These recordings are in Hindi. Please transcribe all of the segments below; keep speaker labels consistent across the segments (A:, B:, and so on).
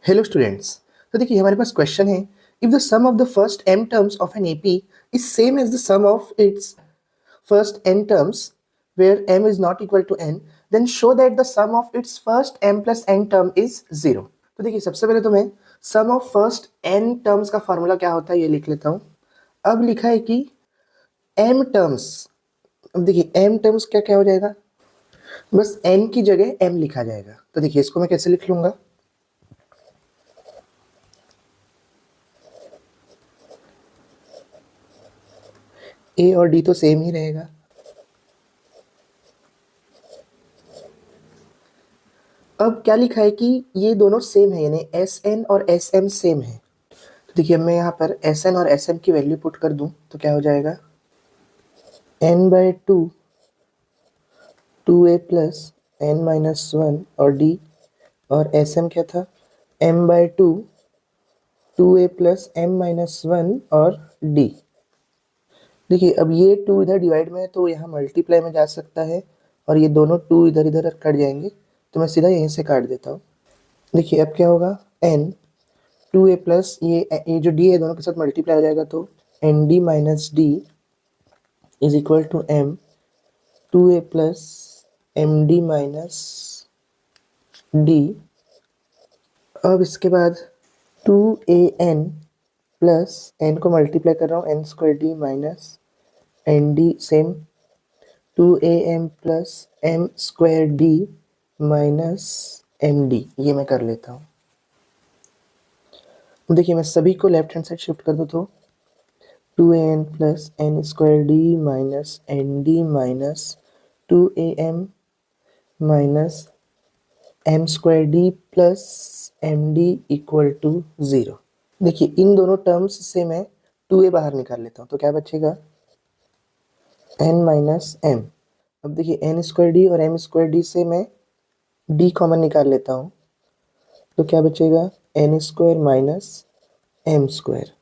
A: Hello students. तो देखिए हमारे पास क्वेश्चन है, if the sum of the first m terms of an AP is same as the sum of its first n terms where m is not equal to n, then show that the sum of its first m plus n term is 0। तो देखिए सबसे पहले तो मैं sum of first n terms का फॉर्मूला क्या होता है ये लिख लेता हूँ। अब लिखा है कि m टर्म्स, अब देखिए m टर्म्स क्या क्या हो जाएगा, बस n की जगह m लिखा जाएगा। तो देखिए इसको मैं कैसे लिख लूंगा, ए और डी तो सेम ही रहेगा। अब क्या लिखा है कि ये दोनों सेम है, यानी एस एन और एस एम सेम है। तो देखिए मैं यहाँ पर एस एन और एस एम की वैल्यू पुट कर दूं तो क्या हो जाएगा, N by two A plus N minus one और डी, और एस एम क्या था, M by two A plus M minus one और डी। देखिए अब ये टू इधर डिवाइड में है तो यहाँ मल्टीप्लाई में जा सकता है, और ये दोनों टू इधर इधर कट जाएंगे तो मैं सीधा यहीं से काट देता हूँ। देखिए अब क्या होगा, एन टू ए प्लस ये जो डी है दोनों के साथ मल्टीप्लाई हो जाएगा तो N D minus D is equal to M two A plus M D minus D. अब इसके बाद two A N plus N को मल्टीप्लाई कर रहा हूँ N square D minus N D same, two A M plus M square D minus M D, ये मैं कर लेता हूँ। देखिए मैं सभी को लेफ्ट हैंड साइड शिफ्ट कर दूँ तो two A N plus N square D minus N D minus two A M minus M square D plus M D equal to 0। देखिए इन दोनों टर्म्स से मैं टू ए बाहर निकाल लेता हूँ तो क्या बचेगा, एन माइनस एम। अब देखिए एन स्क्वायर डी और एम स्क्वायर डी से मैं डी कॉमन निकाल लेता हूँ तो क्या बचेगा, N square minus M square.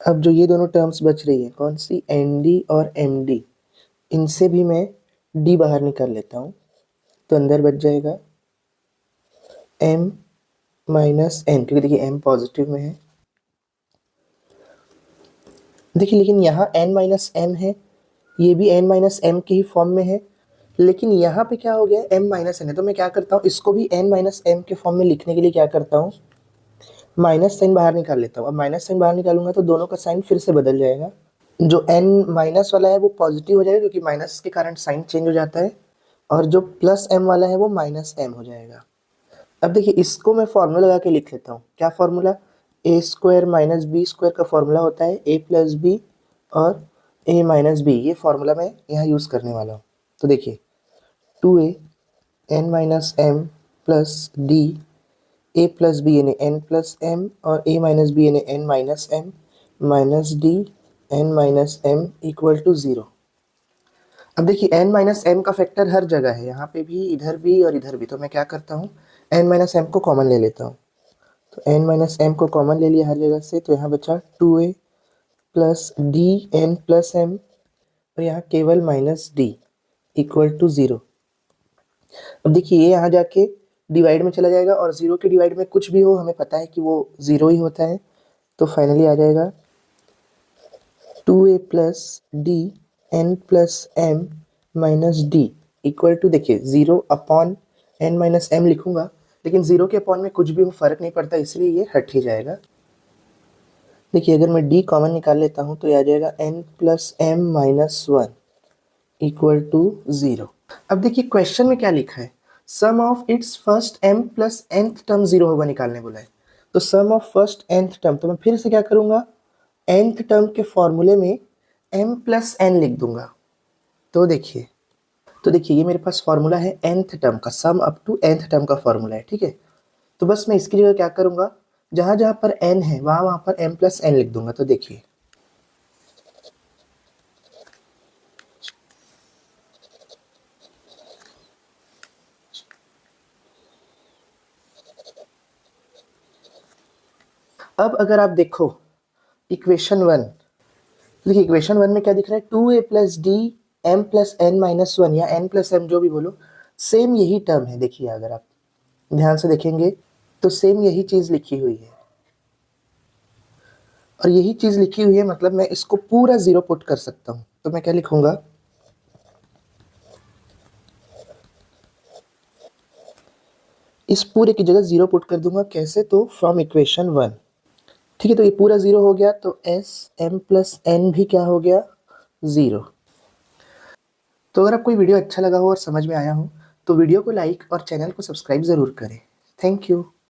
A: अब जो ये दोनों टर्म्स बच रही है कौन सी, एन डी और एम डी, इनसे भी मैं डी बाहर निकाल लेता हूँ तो अंदर बच जाएगा एम माइनस एन, क्योंकि देखिए एम पॉजिटिव में है। देखिए लेकिन यहाँ एन माइनस एम है, ये भी एन माइनस एम के ही फॉर्म में है, लेकिन यहाँ पे क्या हो गया, एम माइनस एन है। तो मैं क्या करता हूँ, इसको भी एन माइनस एम के फॉर्म में लिखने के लिए क्या करता हूँ, माइनस साइन बाहर निकाल लेता हूँ। अब माइनस साइन बाहर निकालूंगा तो दोनों का साइन फिर से बदल जाएगा। जो एन माइनस वाला है वो पॉजिटिव हो जाएगा क्योंकि माइनस के कारण साइन चेंज हो जाता है, और जो प्लस एम वाला है वो माइनस एम हो जाएगा। अब देखिए इसको मैं फॉर्मूला लगा के लिख लेता हूँ। क्या formula, A square minus B square का फॉर्मूला होता है ए प्लस बी और ए माइनस बी, ये फॉर्मूला मैं यहाँ यूज़ करने वाला हूँ। तो देखिए two A N minus M plus D A plus B यानी एन प्लस एम और ए माइनस बी यानी N minus M minus D N minus M equal to 0। अब देखिए एन माइनस एम का फैक्टर हर जगह है, यहाँ पे भी, इधर भी और इधर भी। तो मैं क्या करता हूँ, एन माइनस एम को कॉमन ले लेता हूँ। तो एन माइनस एम को कॉमन ले लिया हर जगह से, तो यहाँ बचा two A plus D N plus M और यहाँ केवल माइनस डी इक्वल टू 0। अब देखिए ये यहाँ जाके डिवाइड में चला जाएगा, और 0 के डिवाइड में कुछ भी हो हमें पता है कि वो 0 ही होता है। तो फाइनली आ जाएगा two A plus D N plus M minus D equal to, देखिए 0 अपॉन एन माइनस एम लिखूंगा, लेकिन 0 के अपॉन में कुछ भी हो फर्क नहीं पड़ता, इसलिए ये हट ही जाएगा। देखिए अगर मैं डी कॉमन निकाल लेता हूँ तो ये आ जाएगा N plus M minus one equal to 0। अब देखिए क्वेश्चन में क्या लिखा है, sum of its first m plus nth term 0 होगा निकालने बोला है। तो sum of first nth term, तो मैं फिर से क्या करूंगा, nth टर्म के फॉर्मूले में m प्लस n लिख दूंगा। तो देखिए ये मेरे पास फॉर्मूला है nth टर्म का, sum up to nth term का फॉर्मूला है, ठीक है। तो बस मैं इसकी जगह क्या करूंगा, जहां जहां पर n है वहां पर m प्लस n लिख दूंगा। तो देखिए अब अगर आप देखो इक्वेशन 1, देखिए इक्वेशन 1 में क्या दिख रहा है, two A plus D M plus N minus one या एन प्लस एम जो भी बोलो, सेम यही टर्म है। देखिए अगर आप ध्यान से देखेंगे तो सेम यही चीज़ लिखी हुई है, और यही चीज़ लिखी हुई है मतलब मैं इसको पूरा 0 पुट कर सकता हूँ। तो मैं क्या लिखूँगा, इस पूरे की जगह 0 पुट कर दूंगा। कैसे, तो फ्रॉम इक्वेशन 1। ठीक है, तो ये पूरा 0 हो गया, तो एस एम प्लस एन भी क्या हो गया, 0। तो अगर आपको ये वीडियो अच्छा लगा हो और समझ में आया हो तो वीडियो को लाइक और चैनल को सब्सक्राइब ज़रूर करें। Thank you.